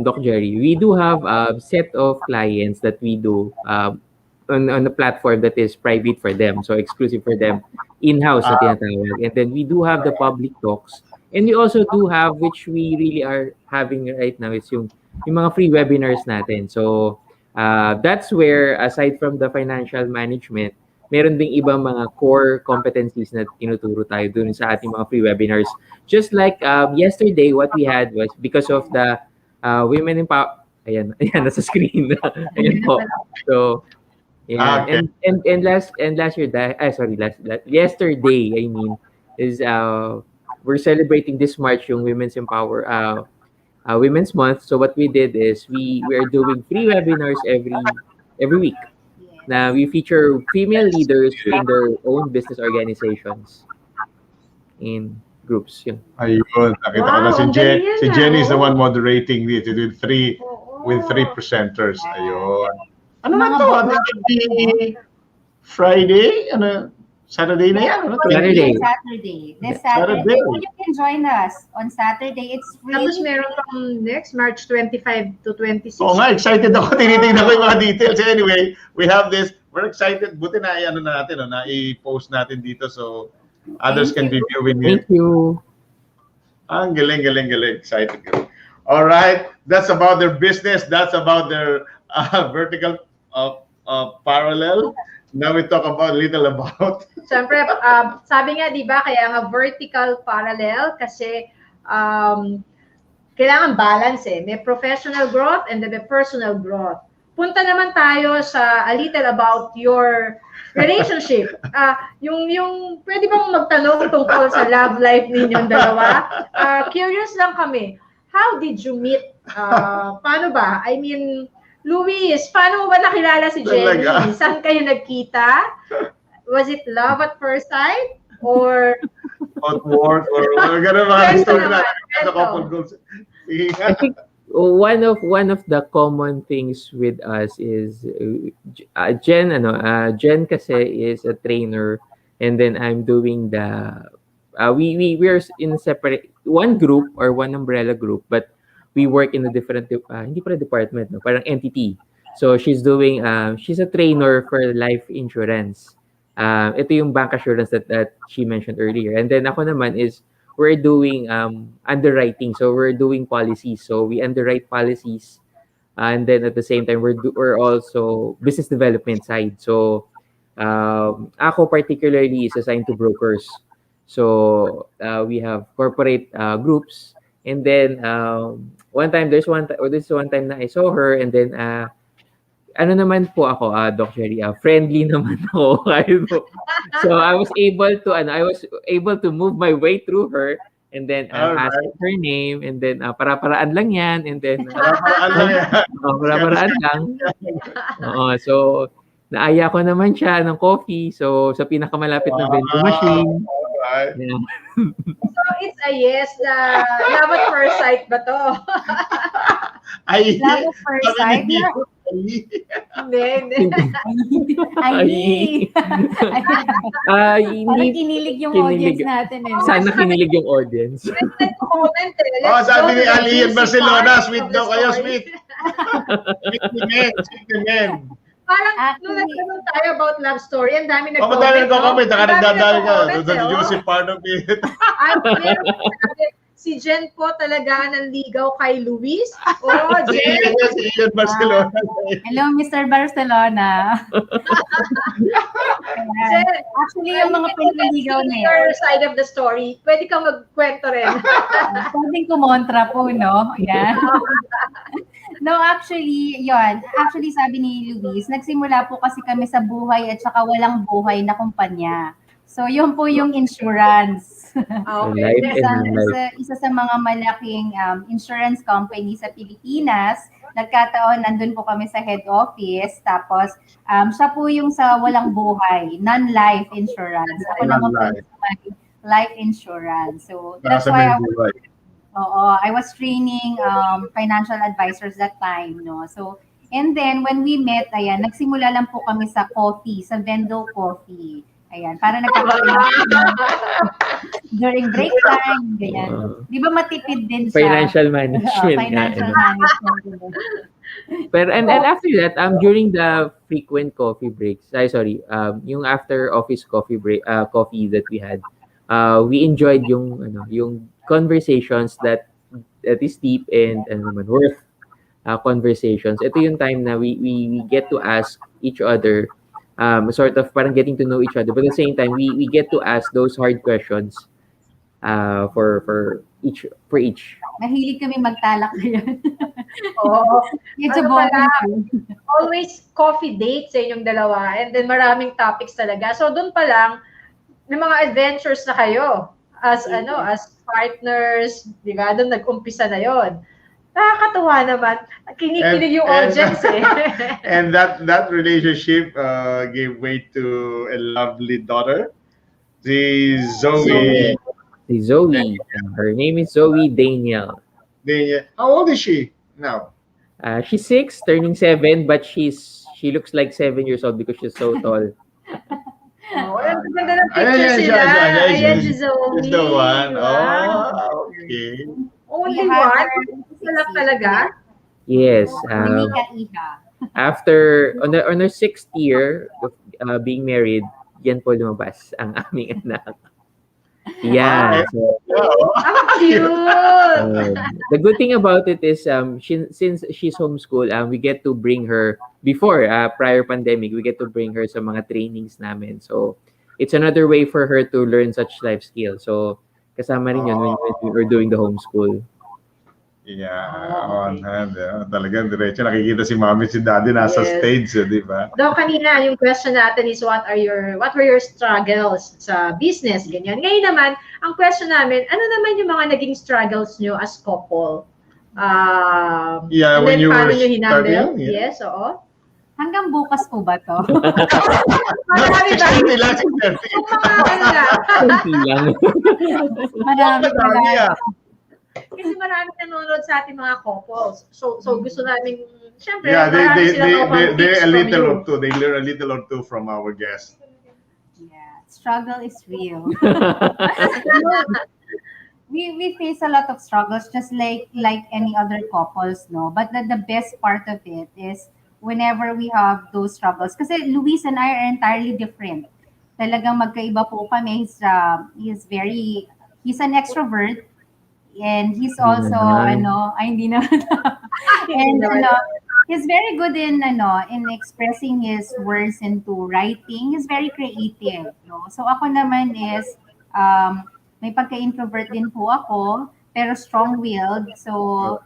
Doc Gerry. We do have a set of clients that we do on a platform that is private for them, so exclusive for them, in-house na tinatawag. And then we do have the public talks, and we also do have, which we really are having right now, is yung mga free webinars natin. So that's where, aside from the financial management, meron ding ibang mga core competencies na tinuturo tayo dun sa ating mga free webinars. Just like yesterday, what we had was because of the women empower. Ayan, nasa screen. Ayan po. So, yeah. And last year, yesterday, I mean, is we're celebrating this March yung Women's Women's Month. So what we did is we are doing free webinars every week. Na we feature female leaders in their own business organizations in groups. Yun. Ayun, nakita ko na si Jenny is the one moderating it with three presenters. Ayun. Ano na to? Ano Friday? Saturday na yan? Saturday. This Saturday. You can join us on Saturday. It's free. Tapos meron pang next March 25 to 26. Oo nga, excited ako. Tinitingnan ko yung mga details. Anyway, we have this. We're excited. Buti na i-post natin dito so others can be viewing it. Thank you. Ang galing. Excited. All right. That's about their business. That's about their vertical parallel. Now we talk about Siyempre, sabi nga, di ba, kaya nga vertical parallel kasi kailangan balance eh. May professional growth and then may personal growth. Punta naman tayo sa a little about your relationship. Yung pwede bang magtanong tungkol sa love life ninyong dalawa? Curious lang kami. How did you meet? Paano ba? I mean, Luis, paano mo ba nakilala si Jenny? Saan kayo nagkita? Was it love at first sight? Or at work? Or gano'n mga story na couple goals. I think one of the common things with us is Jen kasi is a trainer, and then I'm doing the we are in a separate one group or one umbrella group, but we work in a different hindi pala department, no? Parang entity. So she's doing she's a trainer for life insurance. Ito yung bank assurance that she mentioned earlier. And then ako naman is we're doing underwriting. So we're doing policies. So we underwrite policies. And then at the same time we're also business development side. So Ako particularly is assigned to brokers. So we have corporate groups, and then this one time na I saw her, and then ano naman po ako, Doc Gerry, friendly naman ako. So I was able to move my way through her, and then ask her name, and then para-paraan lang yan, and then para-paraan lang. So naaya ko naman siya ng coffee, so sa pinakamalapit na vending machine. Yeah. So it's a yes na love at first sight ba to? Love at first sight? Hindi. Parang kinilig yung audience natin. Sana kinilig yung audience. Comment sabi ni Ali in Barcelona, sweet daw kayo, sweet. Sweet the men. Parang nung nagtanong tayo about love story, ang dami nag-comment. Madami nag-comment, nakadadali ka. Doon si part of it. Si Jen po talaga nanligaw kay Luis. Oh, Jen. Si Ian Barcelona. Hello, Mr. Barcelona. Jen, actually, yung mga pinaligaw na yun. Your side of the story, pwede kang magkwento rin. Pwedeng kumontra po, no? Yeah. No, actually, yun. Actually, sabi ni Luis, nagsimula po kasi kami sa buhay at saka walang buhay na kumpanya. So, yun po yung insurance. Okay. Isa sa mga malaking insurance company sa Pilipinas. Nagkataon, nandun po kami sa head office. Tapos, siya po yung sa walang buhay, non-life insurance. Ako naman po sa life insurance. So, that's why I was training financial advisors that time, no? So, and then when we met, ayan, nagsimula lang po kami sa coffee, sa Vendo Coffee. Ayan, para during break time, ganyan. Di ba matipid din siya? Financial management. Financial management. Pero and after that, during the frequent coffee breaks, yung after office coffee break, coffee that we had, we enjoyed yung conversations that is deep and worth conversations. Ito yung time na we get to ask each other sort of parang getting to know each other, but at the same time we get to ask those hard questions for each. Mahilig kami magtalak ngayon. Always coffee dates sa inyong dalawa, and then maraming topics talaga. So doon pa lang may mga adventures na kayo as partners, di ba? Doon nag-umpisa na yon. Nakakatuwa naman. Kinikilig yung audience And that relationship gave way to a lovely daughter, si Zoe. Her name is Zoe Daniel. How old is she now? She's 6, turning 7, but she looks like 7 years old because she's so tall. Ganda ng picture sila. Ayan si Zoe. She's the one. Oh, okay. Only one? Salap talaga? Yes. After, on our 6th year of being married, yan po lumabas ang aming anak. Yeah. So, cute! The good thing about it is, since she's homeschooled, we get to bring her, prior pandemic, we get to bring her sa mga trainings namin. So, it's another way for her to learn such life skills. So, kasama rin yun when we were doing the homeschool. Yeah, on hand. Talagang diretso nakikita si Mommy, si Daddy nasa stage, di ba? Daw kanina, yung question natin is what were your struggles sa business, ganyan. Ngayon naman, ang question namin, ano naman yung mga naging struggles nyo as couple? When you were starting? Yes, oo. Hanggang bukas po ba to? Marami ba? 60 lang, 60. Marami pala. Kasi marami nanonood sa ating mga couples. So gusto namin, syempre, they a little or two. They learn a little or two from our guests. Yeah, struggle is real. We face a lot of struggles just like any other couples, no? But the best part of it is whenever we have those struggles. Kasi Luis and I are entirely different. Talagang magkaiba po kami. He's an extrovert. And he's also, hindi naman. And he's very good in expressing his words into writing. He's very creative, no? So ako naman is may pagka-introvert din po ako, pero strong-willed. So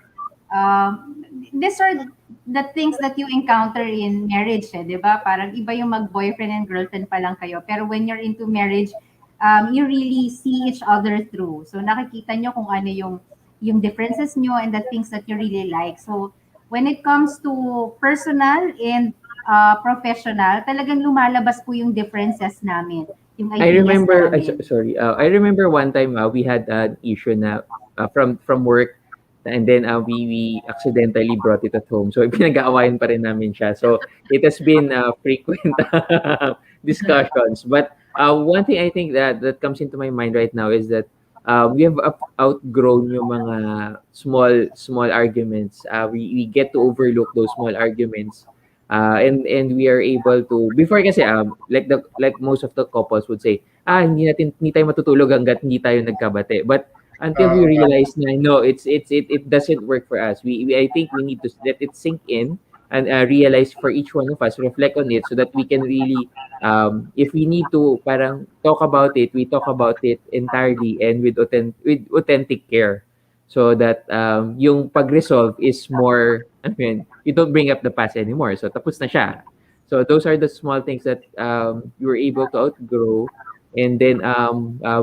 these are the things that you encounter in marriage, eh, 'di ba? Parang iba yung mag-boyfriend and girlfriend pa lang kayo. Pero when you're into marriage, you really see each other through. So nakikita nyo kung ano yung differences nyo and the things that you really like. So when it comes to personal and professional, talagang lumalabas po yung differences namin. Yung I ideas remember, namin. I remember one time we had an issue na from work, and then we accidentally brought it at home. So pinag-aawayan pa rin namin siya. So it has been frequent discussions. But one thing I think that comes into my mind right now is that we have outgrown yung mga small arguments. We get to overlook those small arguments. And we are able to, before kasi like most of the couples would say, hindi tayo matutulog hangga't hindi tayo nagkabate. But until we realize na no, it doesn't work for us. I think we need to let it sink in and realize for each one of us, reflect on it so that we can really, if we need to parang talk about it, we talk about it entirely and with authentic care, so that yung pag-resolve is more, I mean, you don't bring up the past anymore. So tapos na siya. So those are the small things that you were able to outgrow. And then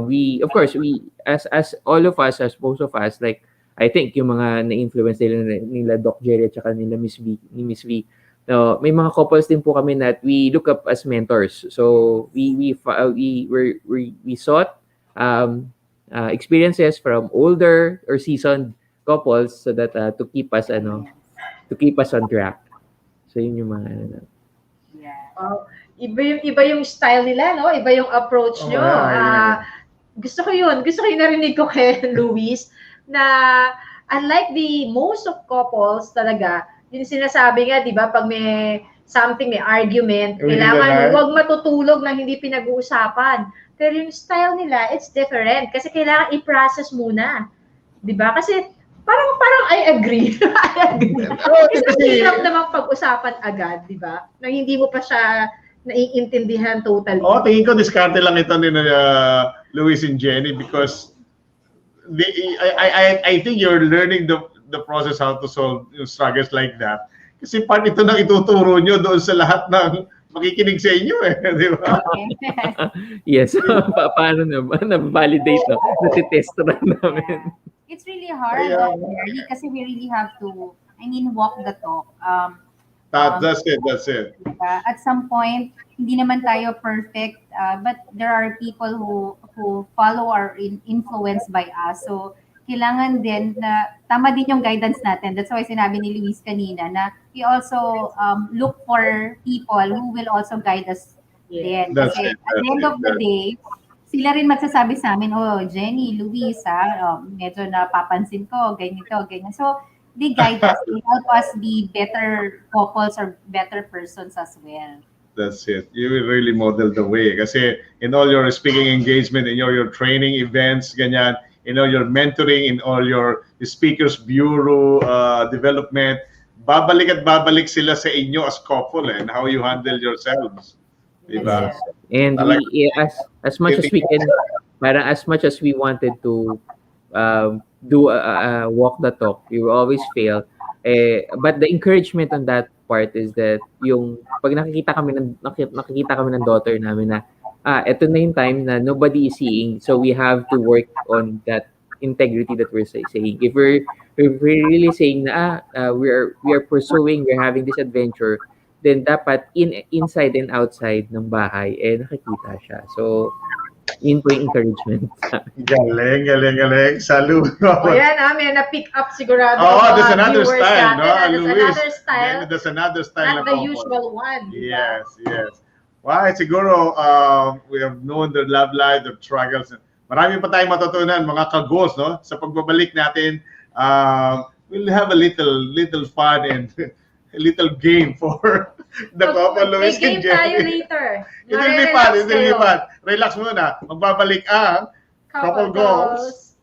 we, of course, as all of us, as most of us, like I think yung mga na-influence nila Doc Gerry at saka nila Miss V, no, may mga couples din po kami that we look up as mentors. So we sought experiences from older or seasoned couples so that to keep us on track. So yun yung mga Iba yung style nila, no? Iba yung approach nyo. Gusto ko yun narinig ko kay Luis na unlike the most of couples talaga, yung sinasabi nga, di ba, pag may something, may argument, kailangan huwag matutulog na hindi pinag-uusapan. Pero yung style nila, it's different. Kasi kailangan i-process muna. Di ba? Kasi parang I agree. Kasi hirap namang pag-usapan agad, di ba? Nang hindi mo pa siya naiintindihan totally. Tingin ko diskarte lang ito ni Luis and Jenny because I think you're learning the process how to solve struggles like that. Kasi part ito nang ituturo nyo doon sa lahat ng makikinig sa inyo di ba? Yes. Paano naman? Na-validate, no? Nati-test run namin. It's really hard, Gerry, kasi we really have to, walk the talk. That's it. At some point, hindi naman tayo perfect, but there are people who follow our influence by us. So, kailangan din na tama din yung guidance natin. That's why sinabi ni Luis kanina na we also look for people who will also guide us din. Kasi at the end of the day, sila rin magsasabi sa amin, Jenny, Luis, medyo napapansin ko, ganyan. So, they guide us. They help us be better couples or better persons as well. That's it. You will really model the way. Kasi in all your speaking engagement, in your training events, ganyan, in all your mentoring, in all your speakers bureau development, babalik at babalik sila sa inyo as couple and how you handle yourselves. Diba? And we, as much as we can, as much as we wanted to do walk the talk, we will always fail. But the encouragement on that part is that yung pag nakikita kami ng daughter namin na eto na yung time na nobody is seeing, so we have to work on that integrity that we're saying. If we're really saying na we are pursuing, we're having this adventure, then dapat inside and outside ng bahay nakikita siya. So yun po yung encouragement. Galing. Salud. Ayan, may na-pick up sigurado. There's another style, no? There's another style. Not the usual one. Yes. Wow, siguro, we have known their love life, their struggles. Marami pa tayong matutunan, mga kagos, no? Sa pagbabalik natin, we'll have a little fun and a little game for the couple, Luis and Jenny. May game tayo later. It will be fun. Relax muna. Magbabalik ang Couple Goals.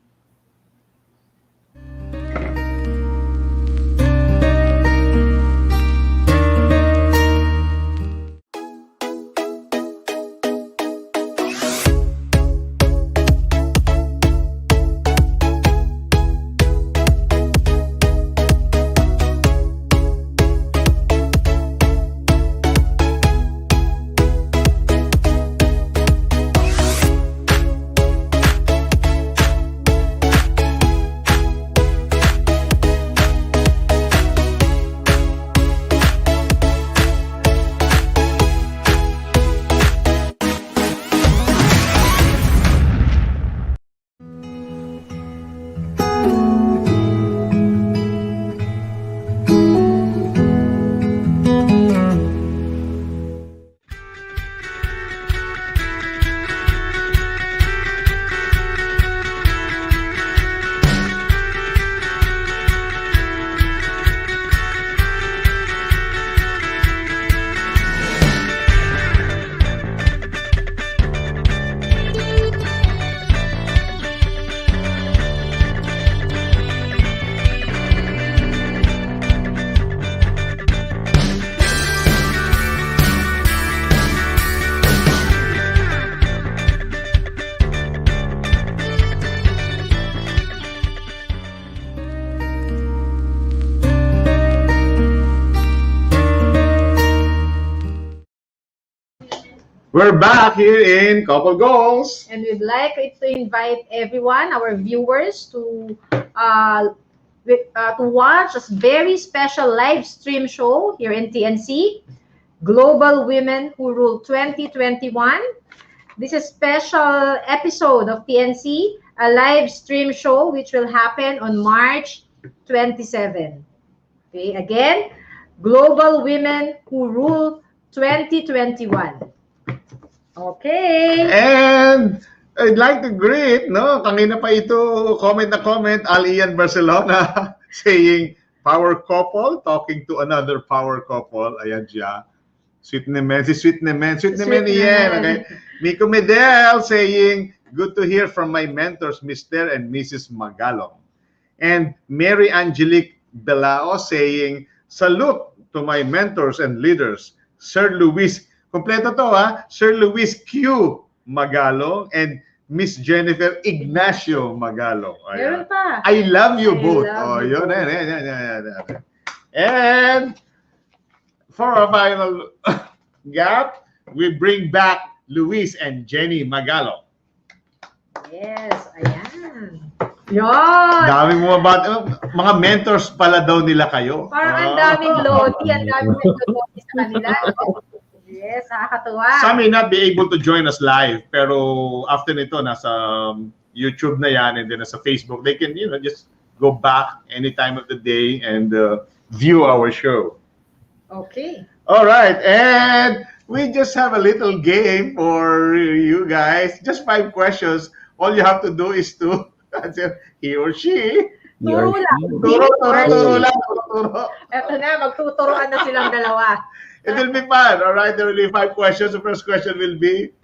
We're back here in Couple Goals. And we'd like to invite everyone, our viewers, to watch a very special live stream show here in TNC, Global Women Who Rule 2021. This is a special episode of TNC, a live stream show which will happen on March 27. Okay, again, Global Women Who Rule 2021. Okay. And I'd like to greet, no, kanina pa ito, comment, Ian Barcelona saying, power couple, talking to another power couple. Ayan siya. Sweet naman Ian. Okay. Miko Medel saying, good to hear from my mentors, Mr. and Mrs. Magalong. And Mary Angelique Belao saying, salute to my mentors and leaders, Sir Luis, kompleto to ha, Sir Luis Q. Magalong and Miss Jennifer Ignacio Magalong. Meron pa. I love you both. Yun. And for our final gap, we bring back Luis and Jenny Magalong. Yes, ayan. Yun. Daming mga mentors pala daw nila kayo. Parang ang daming lodi, ang daming lodi sa kanila. Yes, nakakatuwa. Some may not be able to join us live, pero after nito, nasa YouTube na yan, and then nasa Facebook, they can, just go back any time of the day and view our show. Okay. All right, and we just have a little game for you guys. Just 5 questions. All you have to do is to answer he or she. Turo lang. Turo lang. Eto na, magtuturoan na silang dalawa. It will be fun. All right, there will be 5 questions. The first question will be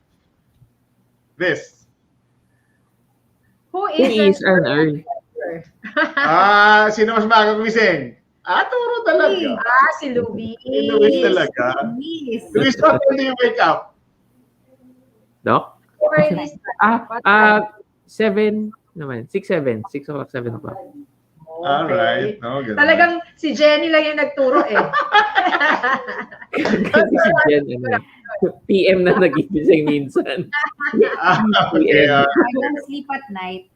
this. Who is an early? Sino mas maaga gumising? Turo talaga. Si Luis. Si Luis talaga. Luis, what time do you wake up? Doc? 7 naman. 6, 7. 6 o'clock, 7 o'clock. All right. No, good. Talagang si Jenny lang yung nagturo eh. Kasi si Jen, PM na nagigising minsan. Okay. I don't sleep at night.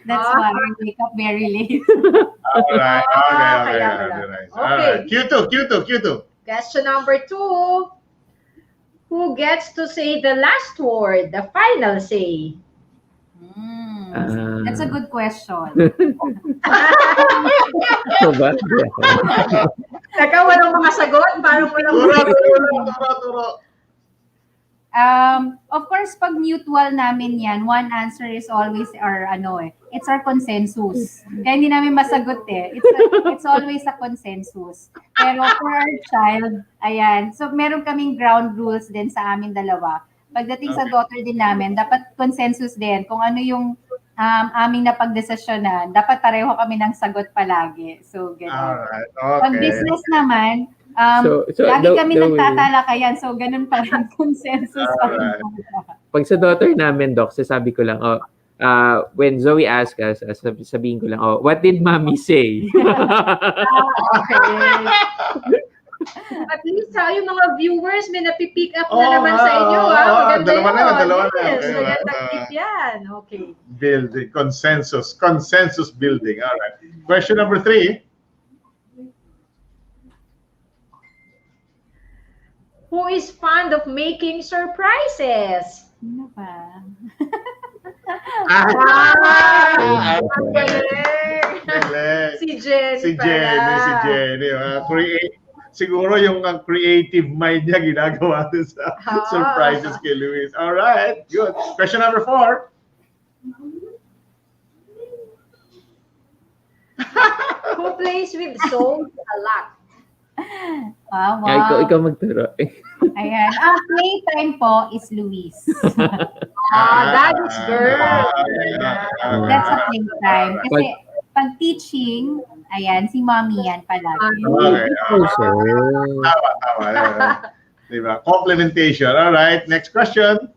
That's why I wake up very late. All right. Okay. All right. Q2. Question number 2. Who gets to say the last word, the final say? That's a good question. Teka, walang mga sagot? Parang walang Turo. Of course, pag mutual namin yan, one answer is always it's our consensus. Kaya hindi namin masagot eh. It's always a consensus. Pero for our child, ayan. So, meron kaming ground rules din sa amin dalawa. Pagdating sa daughter din namin, dapat consensus din. Kung ano yung aming napagdesisyonan, dapat pareho kami ng sagot palagi. So, gano'n. Alright, okay. Pag business naman, lagi kami nagtatalakayan. So, ganun pa rin consensus. Pag sa daughter namin, Doc, sasabi ko lang, when Zoe asks us, sabihin ko lang, what did mommy say? At least yung mga viewers may napipick up na naman sa inyo. Maganda dalawa na. Yes, magandang tip yan. Okay. Building, consensus building. All right. Question number 3. Who is fond of making surprises? Ano ba? Si Jenny. Siguro yung creative mind niya ginagawa dun sa surprises kay Luis. All right, good. Question number 4. Who plays with Zoe a lot? Wow. Ikaw magturo. Ayan. Ang playtime po is Luis. That is girl. That's a playtime. Kasi pag teaching, ayan, si mommy yan palagi. Okay. Tama. Diba? Complementation. All right. Next question.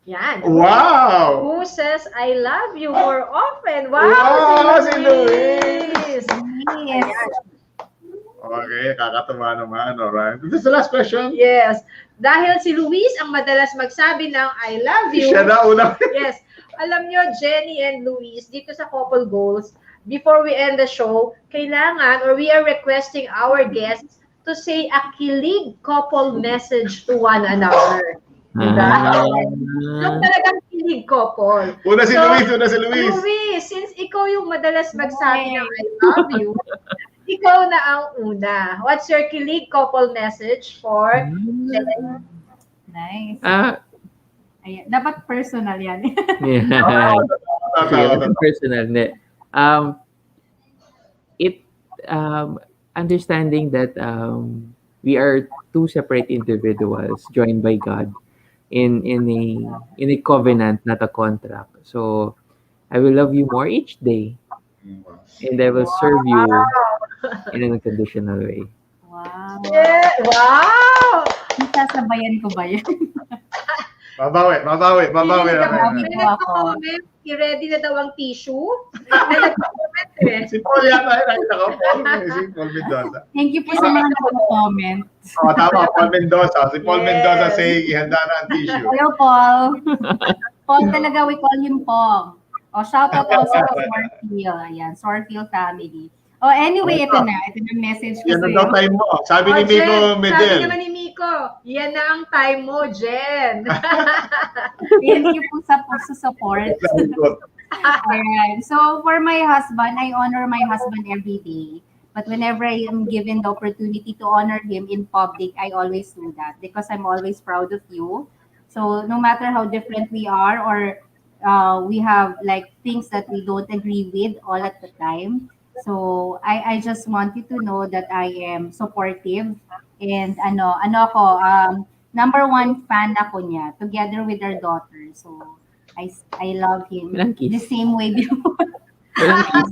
Yan. Wow! Who says I love you more often? Wow! Si Luis! All Okay, kakatawa naman. Alright. This is the last question. Yes. Dahil si Luis ang madalas magsabi ng I love you. Siya na una. Yes. Alam nyo, Jenny and Luis, dito sa Couple Goals, before we end the show, kailangan or we are requesting our guests to say a kilig couple message to one another. Diba? Yung talagang kilig couple. Una si Luis. Luis, since ikaw yung madalas magsabi ng I love you, ikaw na ang una. What's your kilig couple message for Jenny? Nice. Ayan, dapat personal yan. Yeah. Personal. Understanding that we are two separate individuals joined by God in a covenant, not a contract. So I will love you more each day, and I will serve you in an unconditional way. Wow. Yeah. Wow! Sasabayan ko ba yan? Babawi. I-ready na daw ang tissue. Si Paul yata, nakita ko. Si Paul Mendoza. Thank you po sa mga nag-comment. Tama, Paul Mendoza. Si Paul Mendoza saying, ihanda na ang tissue. Hello, Paul. Paul talaga, we call him Pong. Shout out also to Swarfield. Ayan, Swarfield family. Anyway, ito na message ko sa'yo. Yan ang time mo. Sabi ni Miko Medel. Sabi naman ni Miko, yan na ang time mo, Jen. Thank you po sa support. Alright. So, for my husband, I honor my husband every day. But whenever I am given the opportunity to honor him in public, I always do that because I'm always proud of you. So, no matter how different we are or we have like things that we don't agree with all at the time, so I just want you to know that I am supportive and number one fan ako niya together with our daughter. So I love him the same way before. Request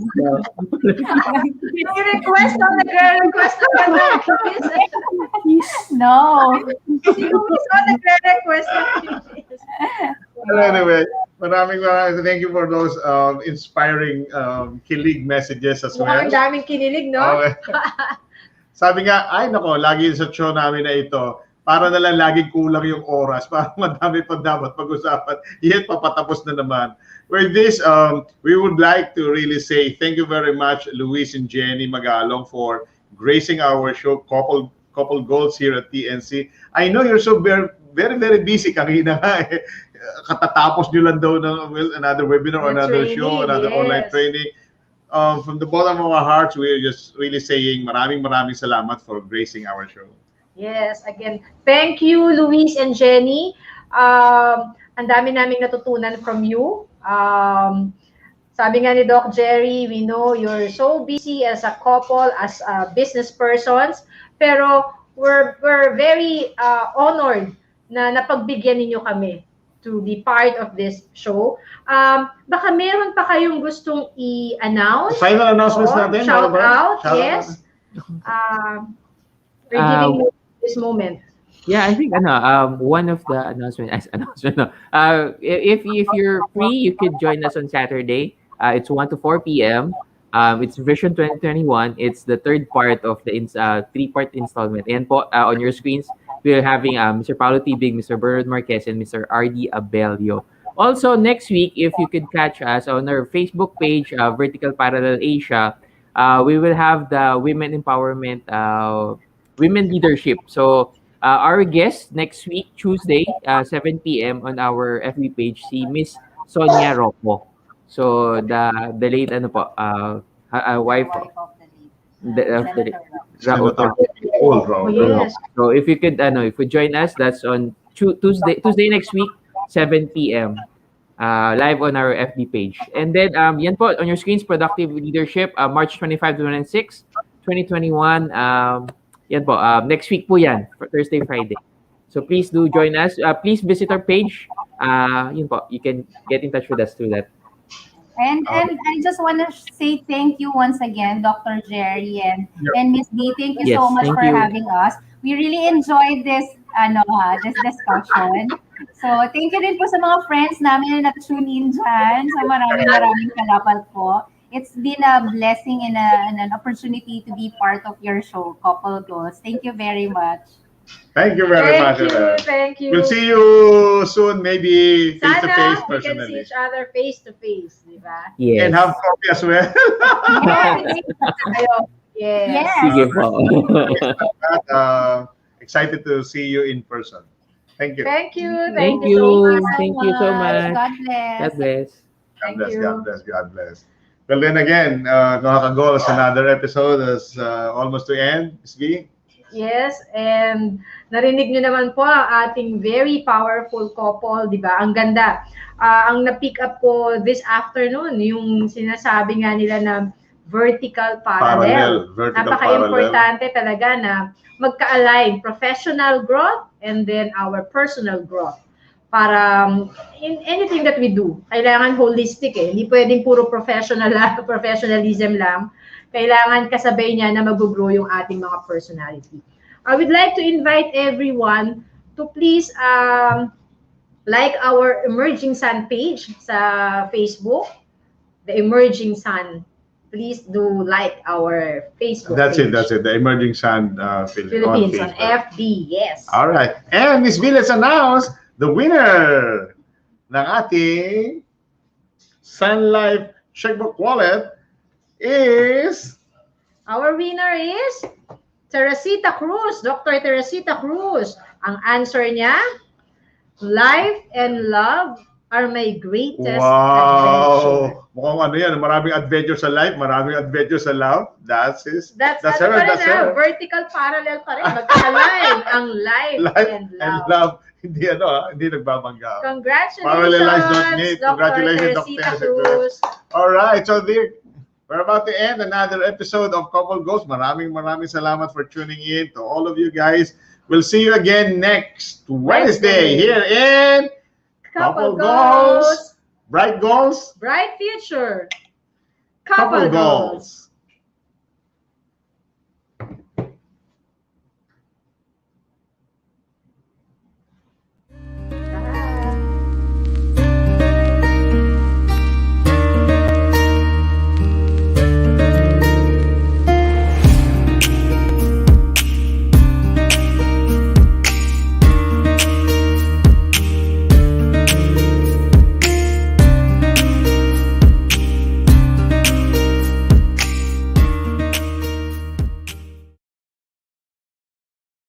on the girl request on No. On the girl request. Anyway, maraming thank you for those inspiring kilig messages as well. Ang daming kinilig, no? Okay. Sabi nga, ay nako, lagi sa show namin na ito, para na lang laging kulang yung oras, para madami pa dapat pag-usapan. Yet papatapos na naman. With this, we would like to really say thank you very much, Luis and Jenny Magalong, for gracing our show, Couple Goals here at TNC. I know you're so very, very busy. Kanina nga katatapos nyo lang daw ng another webinar, another show, another online training. From the bottom of our hearts, we're just really saying maraming salamat for gracing our show. Yes, again, thank you, Luis and Jenny. Ang dami naming natutunan from you. Sabi nga ni Doc Gerry, we know you're so busy as a couple, as business persons, pero we're very honored na napagbigyan ninyo kami to be part of this show. Baka meron pa kayong gustong i-announce? Final announcements natin. Shout out, yes. We're giving you this moment. Yeah, I think one of the announcements. If you're free, you could join us on Saturday. It's 1 to 4 p.m. It's Vision 2021. It's the third part of the three-part installment. And po, on your screens, we're having Mr. Paulo Tibig, Mr. Bernard Marquez, and Mr. R.D. Abelio. Also, next week, if you could catch us on our Facebook page, Vertical Parallel Asia, we will have the Women Empowerment, Women Leadership. So, our guest next week, Tuesday, 7 p.m. on our FB page, si Miss Sonia Rocco. So, the late, wife of the Yes. So, if you could join us, that's on Tuesday next week, 7 p.m. Live on our FB page. And then, yan po, on your screens, Productive Leadership, March 25 to 26, 2021. Yan po, next week po yan, for Thursday, Friday. So please do join us. Please visit our page. Yun po, you can get in touch with us through that. And I just want to say thank you once again, Dr. Gerry and Miss D. Thank you so much for having us. We really enjoyed this this discussion. So thank you din po sa mga friends namin na nag-tune in dyan. So maraming kalapal po. it's been a blessing and an opportunity to be part of your show, Couple Goals. Thank you very much. Thank you very much. Thank you. We'll see you soon, maybe face to face Sana we can see personally. each other face to face, di ba? Yes. And have coffee as well. Yes. Sige po. Excited to see you in person. Thank you. Thank you. Thank you so you. much. Thank you so much. God bless. God bless. God Thank bless, you. God bless, God bless. Well, then again, Nakaka-Goals, another episode is almost to end. Miss V? Yes, and narinig nyo naman po ang ating very powerful couple, di ba? Ang ganda. Ang na-pick up ko this afternoon, yung sinasabi nga nila na vertical parallel. Vertical Napaka-importante talaga na magka-align professional growth and then our personal growth. Para in anything that we do, kailangan holistic eh. Hindi pwedeng puro professionalism lang. Kailangan kasabay niya na mag-grow yung ating mga personality. I would like to invite everyone to please like our Emerging Sun page sa Facebook, the Emerging Sun. Please do like our Facebook page. That's it. The Emerging Sun Philippines on FB, yes. All right. And Miss V, let's announce the winner ng ating Sun Life Checkbook Wallet is... Our winner is Teresita Cruz, Dr. Teresita Cruz. Ang answer niya, life and love are my greatest adventure. Mukhang ano yan, maraming adventure sa life, maraming adventure sa love. That's her. Vertical parallel pa rin. Mag-align ang life and love. Hindi nagbabangga. Congratulations, Congratulations, Dr. Teresita Cruz. All right, so we're about to end another episode of Couple Goals. Maraming salamat for tuning in to all of you guys. We'll see you again next Wednesday here in Couple Goals. Bright Goals. Bright Future. Couple Goals.